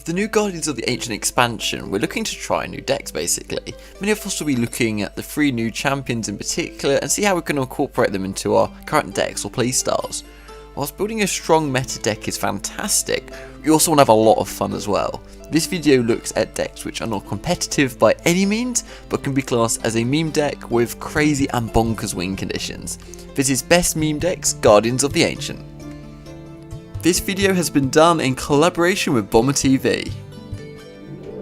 the new Guardians of the Ancient expansion, we're looking to try new decks basically. Many of us will be looking at the 3 new champions in particular and see how we can incorporate them into our current decks or playstyles. Whilst building a strong meta deck is fantastic, you also want to have a lot of fun as well. This video looks at decks which are not competitive by any means, but can be classed as a meme deck with crazy and bonkers win conditions. This is Best Meme Decks Guardians of the Ancient. This video has been done in collaboration with BomberTV.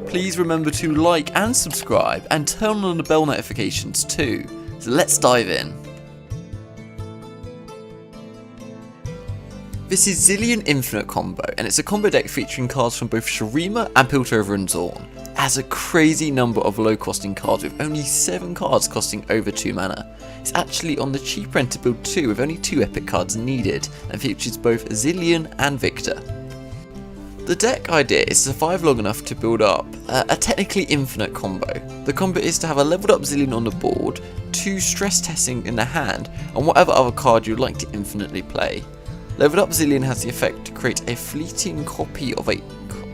Please remember to like and subscribe and turn on the bell notifications too. So let's dive in. This is Zilean Infinite combo, and it's a combo deck featuring cards from both Shurima and Piltover and Zorn. It has a crazy number of low costing cards with only 7 cards costing over 2 mana. It's actually on the cheaper end to build 2 with only 2 epic cards needed, and features both Zilean and Viktor. The deck idea is to survive long enough to build up a technically infinite combo. The combo is to have a leveled up Zilean on the board, 2 stress testing in the hand, and whatever other card you'd like to infinitely play. Leveled up Zilean has the effect to create a fleeting copy of a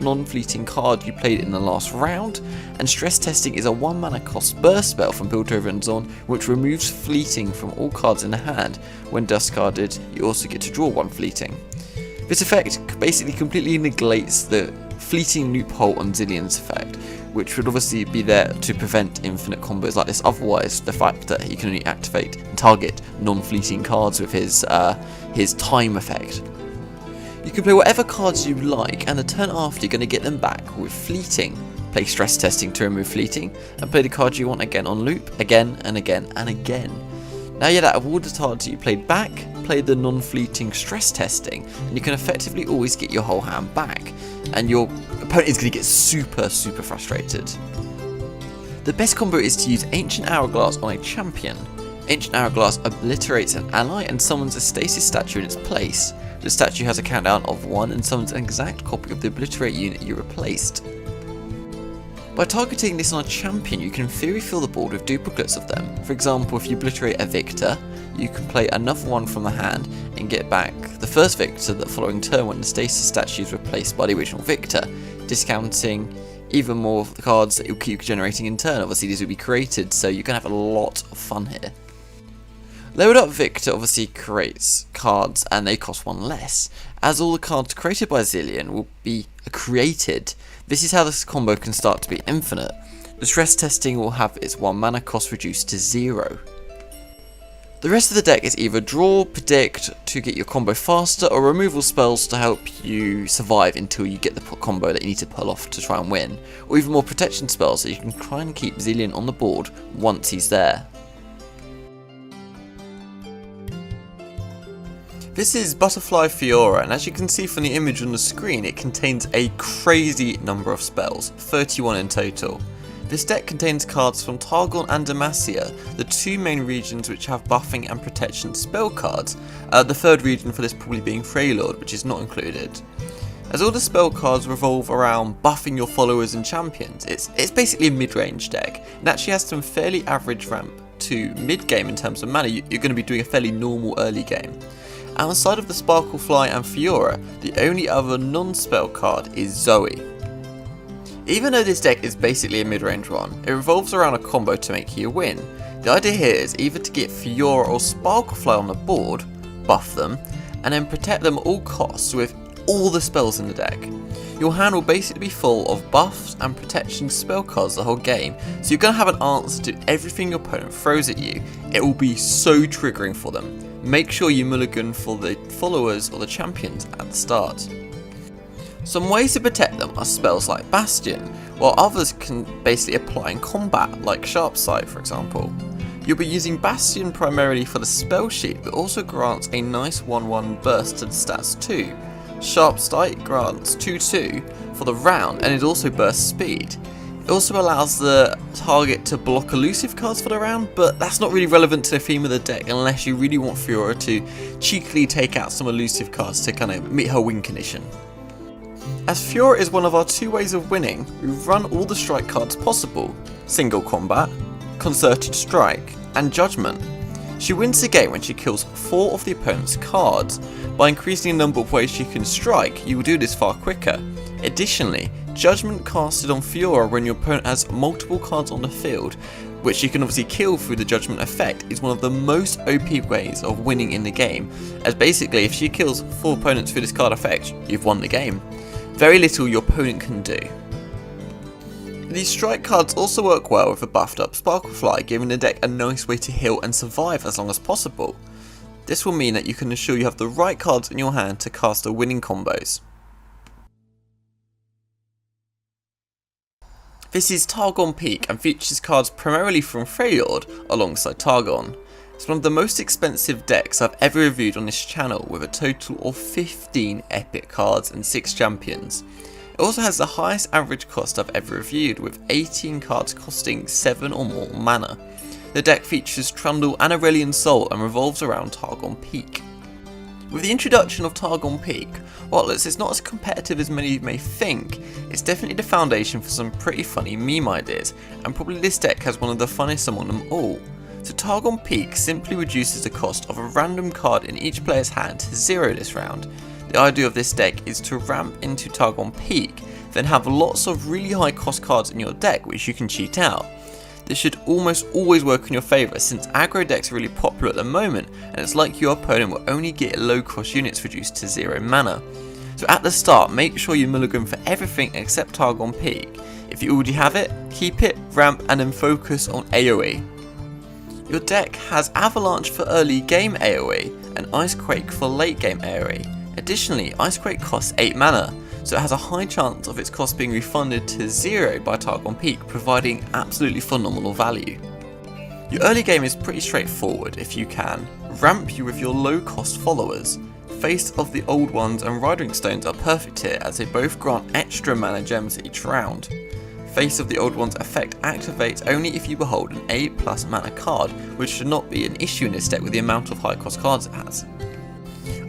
non-fleeting card you played in the last round, and stress testing is a 1 mana cost burst spell from Piltover and Zorn which removes fleeting from all cards in the hand. When discarded, you also get to draw 1 fleeting. This effect basically completely negates the fleeting loophole on Zilean's effect, which would obviously be there to prevent infinite combos like this. Otherwise, the fact that he can only activate and target non-fleeting cards with his time effect. You can play whatever cards you like, and the turn after you're going to get them back with fleeting. Play stress testing to remove fleeting, and play the card you want again on loop, again and again and again. Now you're out of all the cards that you played back, play the non-fleeting stress testing, and you can effectively always get your whole hand back, and your opponent is going to get super frustrated. The best combo is to use Ancient Hourglass on a champion. Ancient Hourglass obliterates an ally and summons a stasis statue in its place. The statue has a countdown of 1 and summons an exact copy of the obliterate unit you replaced. By targeting this on a champion, you can in theory fill the board with duplicates of them. For example, if you obliterate a Viktor, you can play another one from the hand and get back the first Viktor the following turn when the stasis statue is replaced by the original Viktor, discounting even more of the cards that you'll keep generating in turn. Obviously these will be created, so you're going to have a lot of fun here. Leveled up Viktor obviously creates cards and they cost 1 less, as all the cards created by Zilean will be created. This is how this combo can start to be infinite. The stress testing will have its 1 mana cost reduced to 0. The rest of the deck is either draw, predict to get your combo faster, or removal spells to help you survive until you get the combo that you need to pull off to try and win, or even more protection spells so you can try and keep Zilean on the board once he's there. This is Butterfly Fiora, and as you can see from the image on the screen, it contains a crazy number of spells, 31 in total. This deck contains cards from Targon and Demacia, the 2 main regions which have buffing and protection spell cards, the 3rd region for this probably being Freylord, which is not included. As all the spell cards revolve around buffing your followers and champions, it's basically a mid-range deck, and actually has some fairly average ramp to mid-game in terms of mana. You're going to be doing a fairly normal early game. Outside of the Sparklefly and Fiora, the only other non-spell card is Zoe. Even though this deck is basically a mid-range one, it revolves around a combo to make you win. The idea here is either to get Fiora or Sparklefly on the board, buff them, and then protect them at all costs with all the spells in the deck. Your hand will basically be full of buffs and protection spell cards the whole game, so you're going to have an answer to everything your opponent throws at you. It will be so triggering for them. Make sure you mulligan for the followers or the champions at the start. Some ways to protect them are spells like Bastion, while others can basically apply in combat, like Sharp Sight for example. You'll be using Bastion primarily for the spell sheet, but also grants a nice 1/1 burst to the stats too. Sharp Sight grants 2/2 for the round, and it also bursts speed. It also allows the target to block elusive cards for the round, but that's not really relevant to the theme of the deck unless you really want Fiora to cheekily take out some elusive cards to kind of meet her win condition. As Fiora is one of our 2 ways of winning, we run all the strike cards possible: Single Combat, Concerted Strike, and Judgment. She wins the game when she kills 4 of the opponent's cards. By increasing the number of ways she can strike, you will do this far quicker. Additionally, Judgment casted on Fiora when your opponent has multiple cards on the field, which you can obviously kill through the Judgment effect, is one of the most OP ways of winning in the game, as basically if she kills 4 opponents through this card effect, you've won the game. Very little your opponent can do. These strike cards also work well with a buffed up Sparklefly, giving the deck a nice way to heal and survive as long as possible. This will mean that you can ensure you have the right cards in your hand to cast the winning combos. This is Targon Peak and features cards primarily from Freljord alongside Targon. It's one of the most expensive decks I've ever reviewed on this channel, with a total of 15 epic cards and 6 champions. It also has the highest average cost I've ever reviewed, with 18 cards costing 7 or more mana. The deck features Trundle and Aurelion Sol and revolves around Targon Peak. With the introduction of Targon Peak, while it's not as competitive as many may think, it's definitely the foundation for some pretty funny meme ideas, and probably this deck has one of the funniest among them all. So Targon Peak simply reduces the cost of a random card in each player's hand to 0 this round. The idea of this deck is to ramp into Targon Peak, then have lots of really high cost cards in your deck which you can cheat out. This should almost always work in your favour, since aggro decks are really popular at the moment, and it's like your opponent will only get low cost units reduced to 0 mana. So at the start, make sure you mulligan for everything except Targon Peak. If you already have it, keep it, ramp, and then focus on AoE. Your deck has Avalanche for early game AoE and Icequake for late game AoE. Additionally, Icequake costs 8 mana, so it has a high chance of its cost being refunded to 0 by Targon Peak, providing absolutely phenomenal value. Your early game is pretty straightforward if you can. Ramp you with your low cost followers. Face of the Old Ones and Riding Stones are perfect here, as they both grant extra mana gems each round. Face of the Old Ones effect activates only if you behold an 8+ mana card, which should not be an issue in this deck with the amount of high cost cards it has.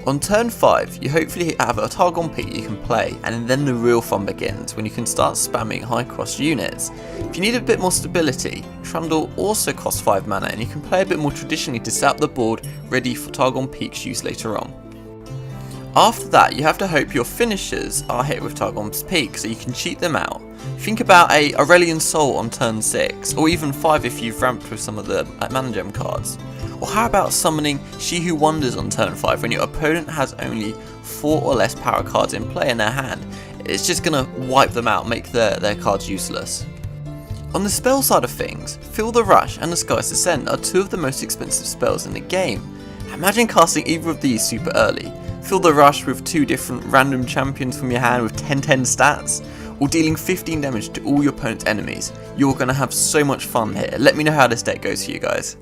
On turn 5, you hopefully have a Targon Peak you can play, and then the real fun begins when you can start spamming high cost units. If you need a bit more stability, Trundle also costs 5 mana, and you can play a bit more traditionally to set up the board ready for Targon Peak's use later on. After that, you have to hope your finishers are hit with Targon's Peak so you can cheat them out. Think about a Aurelion Sol on turn 6, or even 5 if you've ramped with some of the mana gem cards. Or how about summoning She Who Wonders on turn 5 when your opponent has only 4 or less power cards in play in their hand? It's just going to wipe them out, make their cards useless. On the spell side of things, Feel the Rush and the Sky's Descent are 2 of the most expensive spells in the game. Imagine casting either of these super early. Feel the Rush with 2 different random champions from your hand with 10/10 stats, or dealing 15 damage to all your opponent's enemies. You're going to have so much fun here. Let me know how this deck goes for you guys.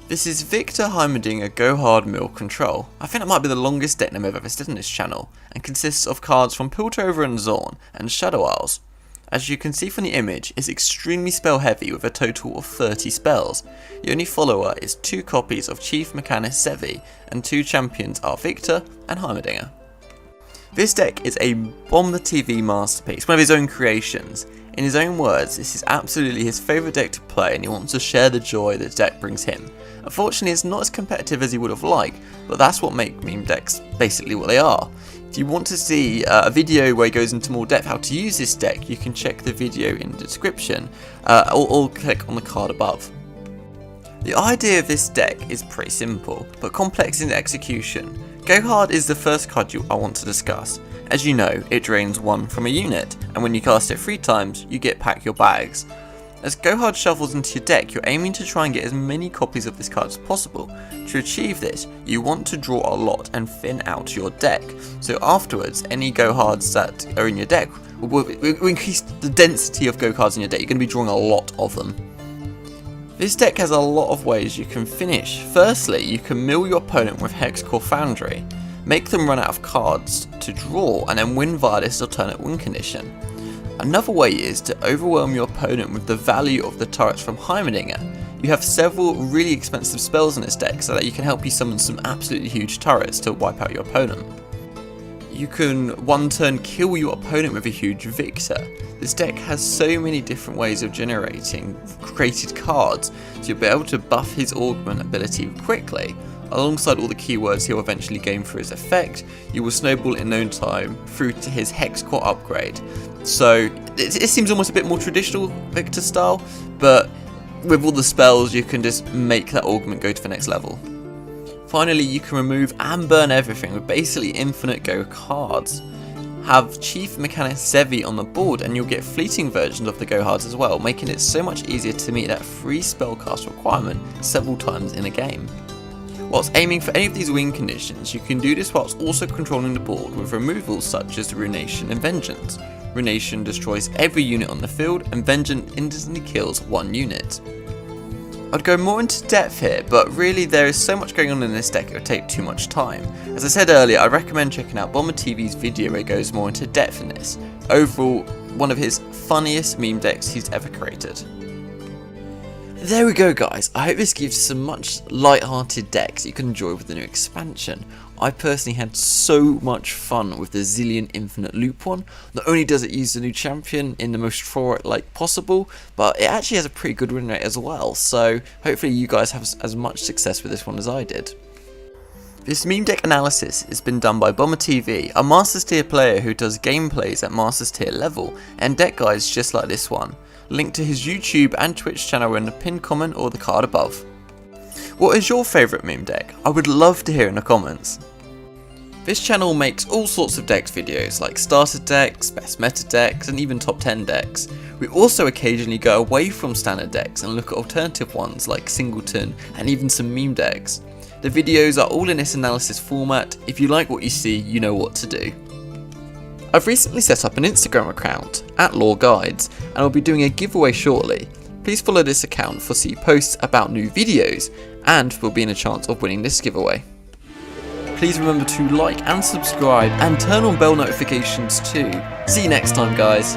This is Viktor Heimerdinger Go Hard Mill Control. I think that might be the longest deck name I've ever said on this channel, and consists of cards from Piltover and Zorn and Shadow Isles. As you can see from the image, it's extremely spell heavy with a total of 30 spells. The only follower is 2 copies of Chief Mechanist Sevi, and 2 champions are Viktor and Heimerdinger. This deck is a BomberTV masterpiece, one of his own creations. In his own words, this is absolutely his favourite deck to play, and he wants to share the joy that the deck brings him. Unfortunately, it's not as competitive as he would have liked, but that's what makes meme decks basically what they are. If you want to see a video where he goes into more depth how to use this deck, you can check the video in the description, or click on the card above. The idea of this deck is pretty simple, but complex in execution. Go Hard is the first card I want to discuss. As you know, it drains 1 from a unit, and when you cast it 3 times, you get Pack Your Bags. As Go Hard shuffles into your deck, you're aiming to try and get as many copies of this card as possible. To achieve this, you want to draw a lot and thin out your deck, so afterwards, any Go Hards that are in your deck will increase the density of Go Cards in your deck. You're going to be drawing a lot of them. This deck has a lot of ways you can finish. Firstly, you can mill your opponent with Hexcore Foundry, make them run out of cards to draw, and then win via this alternate win condition. Another way is to overwhelm your opponent with the value of the turrets from Heimerdinger. You have several really expensive spells in this deck so that you can help you summon some absolutely huge turrets to wipe out your opponent. You can one turn kill your opponent with a huge Viktor. This deck has so many different ways of generating created cards, so you'll be able to buff his augment ability quickly. Alongside all the keywords he'll eventually gain through his effect, you will snowball in no time through to his Hex Core upgrade. So it seems almost a bit more traditional Viktor style, but with all the spells you can just make that augment go to the next level. Finally, you can remove and burn everything with basically infinite go cards. Have Chief Mechanic Zevi on the board and you'll get fleeting versions of the go cards as well, making it so much easier to meet that free spellcast requirement several times in a game. Whilst aiming for any of these win conditions, you can do this whilst also controlling the board with removals such as Ruination and Vengeance. Ruination destroys every unit on the field and Vengeance instantly kills one unit. I'd go more into depth here, but really there is so much going on in this deck it would take too much time. As I said earlier, I recommend checking out BomberTV's video where he goes more into depth in this. Overall, one of his funniest meme decks he's ever created. There we go guys, I hope this gives you some much light-hearted decks you can enjoy with the new expansion. I personally had so much fun with the Zilean Infinite loop one. Not only does it use the new champion in the most Fiora-like possible, but it actually has a pretty good win rate as well, so hopefully you guys have as much success with this one as I did. This meme deck analysis has been done by BomberTV, a Masters tier player who does gameplays at Masters tier level, and deck guides just like this one. Link to his YouTube and Twitch channel in the pinned comment or the card above. What is your favourite meme deck? I would love to hear in the comments. This channel makes all sorts of decks videos like starter decks, best meta decks and even top 10 decks. We also occasionally go away from standard decks and look at alternative ones like Singleton and even some meme decks. The videos are all in this analysis format. If you like what you see, you know what to do. I've recently set up an Instagram account, @LoreGuides, and I'll be doing a giveaway shortly. Please follow this account for see posts about new videos, and we'll be in a chance of winning this giveaway. Please remember to like and subscribe, and turn on bell notifications too. See you next time guys.